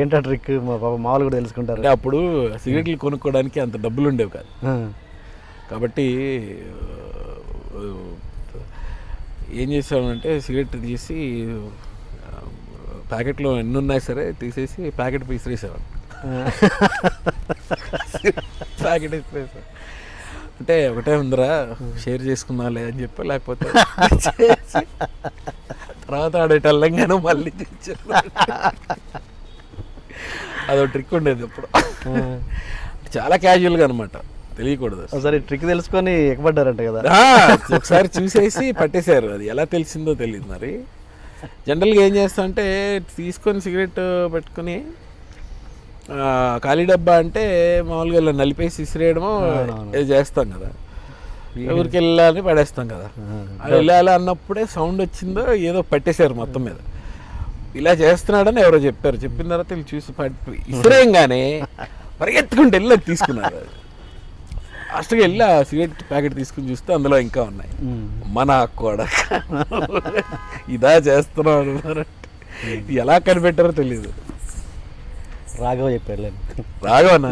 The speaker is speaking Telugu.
ఏంటో ట్రిక్ మా పాప మామూలు కూడా తెలుసుకుంటారు. అంటే అప్పుడు సిగరెట్లు కొనుక్కోవడానికి అంత డబ్బులు ఉండేవి కాదు. కాబట్టి ఏం చేసామంటే సిగరెట్ తీసి ప్యాకెట్లో ఎన్ని ఉన్నాయి సరే తీసేసి ప్యాకెట్ విసిరేసేవాడు. ప్యాకెట్ విసిరేసా అంటే ఒకటే ఉందిరా షేర్ చేసుకున్నాలే అని చెప్పి, లేకపోతే తర్వాత ఆడేటల్లంగానే మళ్ళీ తెచ్చారు. అదో ట్రిక్ ఉండేది అప్పుడు. చాలా క్యాజువల్గా అనమాట, తెలియకూడదు. ఒకసారి ట్రిక్ తెలుసుకొని ఎక్కబడ్డారంట కదా. ఒకసారి చూసేసి పట్టేశారు. అది ఎలా తెలిసిందో తెలియదు మరి. జనరల్గా ఏం చేస్తా అంటే తీసుకొని సిగరెట్ పెట్టుకుని ఖాళీ డబ్బా అంటే మామూలుగా ఇలా నలిపేసి ఇసిరేయడమో ఏది చేస్తాం కదా, ఊరికి వెళ్ళాలని పడేస్తాం కదా. అది వెళ్ళాలి అన్నప్పుడే సౌండ్ వచ్చిందో ఏదో పట్టేశారు మొత్తం మీద. ఇలా చేస్తున్నాడని ఎవరో చెప్పారు. చెప్పిన తర్వాత వీళ్ళు చూసి ఇసిరేయంగానే పరిగెత్తుకుంటే వెళ్ళి తీసుకున్నారు. ఫాస్ట్గా వెళ్ళి ఆ సిగరెట్ ప్యాకెట్ తీసుకుని చూస్తే అందులో ఇంకా ఉన్నాయి. మన కూడా ఇదా చేస్తున్నాడు ఎలా కనిపెట్టారో తెలియదు. రాఘవ చెప్పాడు. రాఘవనా?